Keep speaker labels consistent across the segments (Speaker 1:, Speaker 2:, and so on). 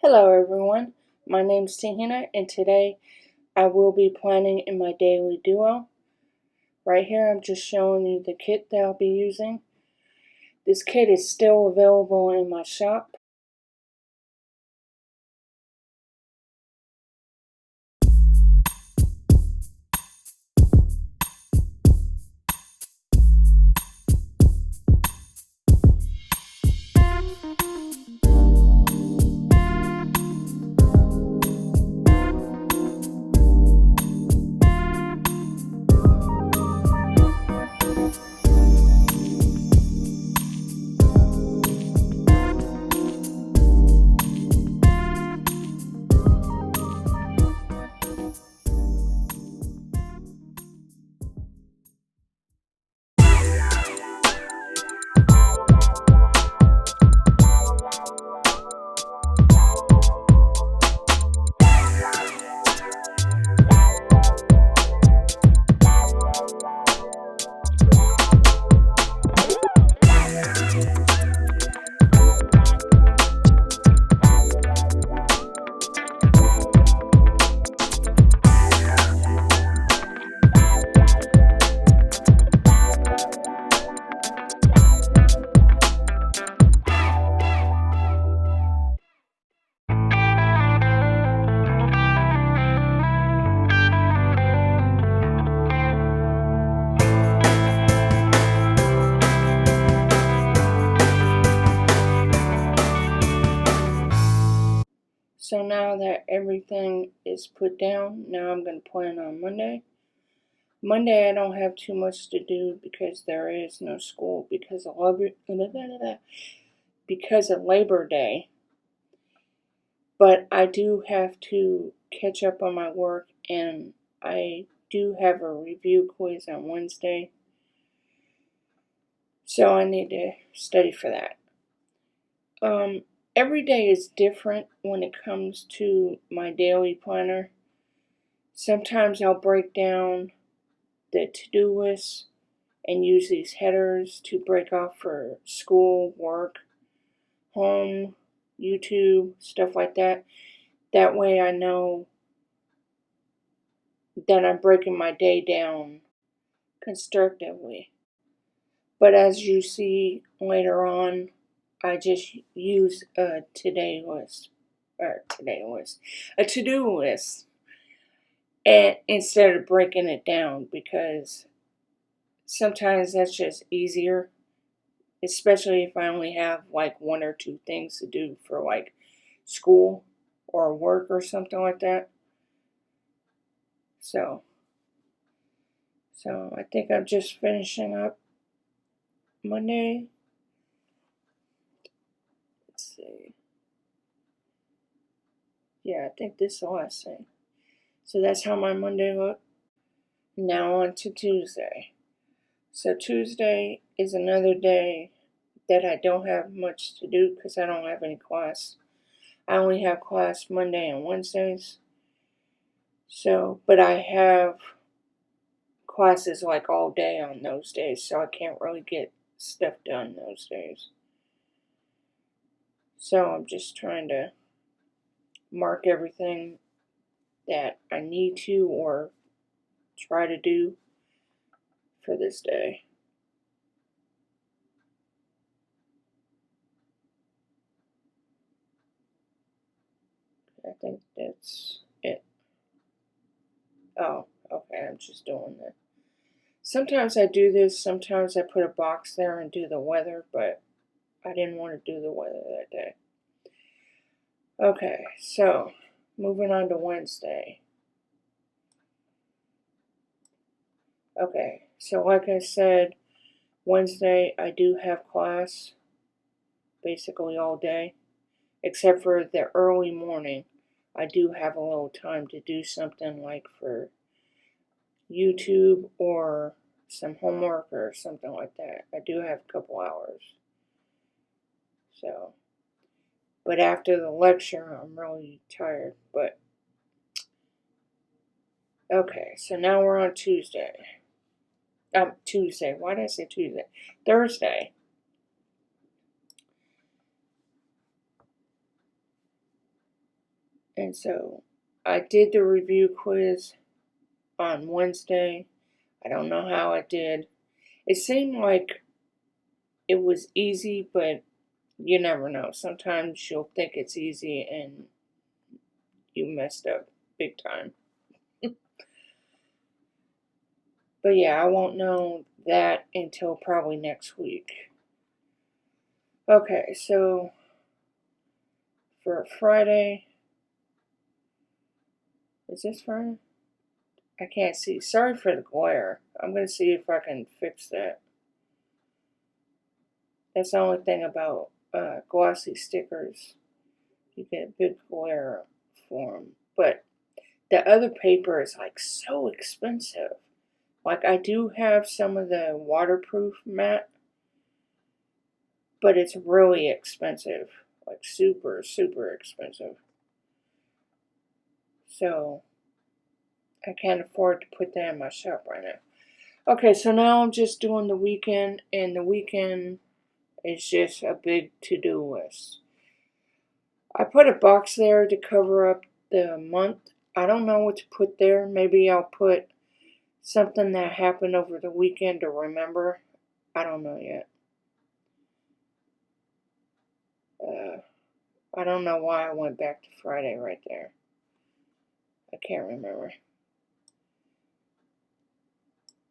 Speaker 1: Hello everyone, my name's Tahina and today I will be planning in my daily duo. Right here I'm just showing you the kit that I'll be using. This kit is still available in my shop. So now that everything is put down, now I'm going to plan on Monday. Monday I don't have too much to do because there is no school because of Labor Day. But I do have to catch up on my work and I do have a review quiz on Wednesday. So I need to study for that. Every day is different when it comes to my daily planner. Sometimes I'll break down the to-do list and use these headers to break off for school, work, home, YouTube, stuff like that. That way I know that I'm breaking my day down constructively. But as you see later on, I just use a to-do list, and instead of breaking it down, because sometimes that's just easier, especially if I only have like one or two things to do for like school or work or something like that. So I think I'm just finishing up Monday. Let's see. Yeah, I think this is the last thing. So that's how my Monday looked. Now on to Tuesday. So Tuesday is another day that I don't have much to do because I don't have any class. I only have class Monday and Wednesdays. So, but I have classes like all day on those days, so I can't really get stuff done those days. So I'm just trying to mark everything that I need to or try to do for this day. I think that's it. Oh, okay, I'm just doing that. Sometimes I do this, sometimes I put a box there and do the weather, but I didn't want to do the weather that day. Okay, so moving on to Wednesday. Okay, so like I said, Wednesday I do have class basically all day, except for the early morning. I do have a little time to do something like for YouTube or some homework or something like that. I do have a couple hours. So, but after the lecture, I'm really tired. But okay, so now we're on Tuesday. Tuesday. Why did I say Tuesday? Thursday. And so I did the review quiz on Wednesday. I don't know how it did. It seemed like it was easy, but you never know. Sometimes you'll think it's easy and you messed up big time. But yeah, I won't know that until probably next week. Okay, so for Friday, is this Friday? I can't see. Sorry for the glare. I'm going to see if I can fix that. That's the only thing about glossy stickers. You get a big glare for them. But the other paper is like so expensive. Like I do have some of the waterproof matte, but it's really expensive. Like super, super expensive. So I can't afford to put that in my shop right now. Okay, so now I'm just doing the weekend, and the weekend is just a big to-do list. I put a box there to cover up the month. I don't know what to put there. Maybe I'll put something that happened over the weekend to remember. I don't know yet. I don't know why I went back to Friday right there. I can't remember.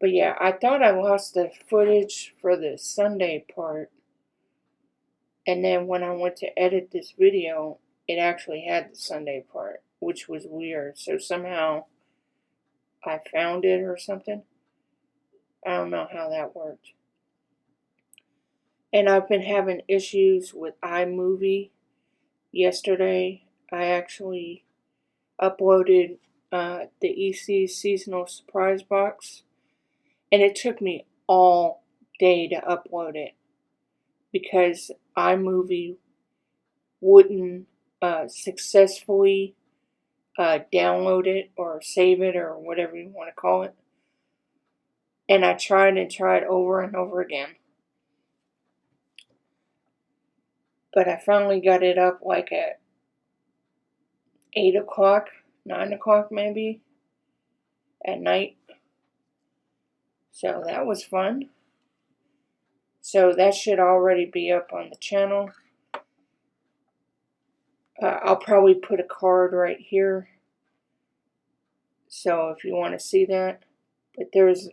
Speaker 1: But yeah, I thought I lost the footage for the Sunday part. And then when I went to edit this video, it actually had the Sunday part, which was weird. So somehow I found it or something. I don't know how that worked. And I've been having issues with iMovie. Yesterday, I actually uploaded the Ipsy seasonal surprise box. And it took me all day to upload it because iMovie wouldn't successfully download it or save it or whatever you want to call it. And I tried and tried over and over again. But I finally got it up like at 8 o'clock, 9 o'clock maybe, at night. So that was fun. So that should already be up on the channel. I'll probably put a card right here. So if you want to see that. But there's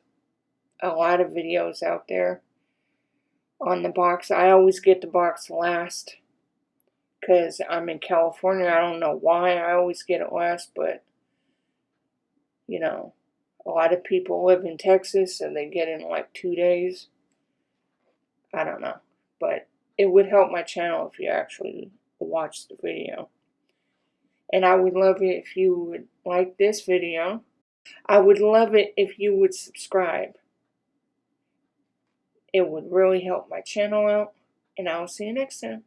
Speaker 1: a lot of videos out there on the box. I always get the box last because I'm in California. I don't know why I always get it last, but you know, a lot of people live in Texas and they get it in like 2 days. I don't know, but it would help my channel if you actually watch the video. And I would love it if you would like this video. I would love it if you would subscribe. It would really help my channel out. And I will see you next time.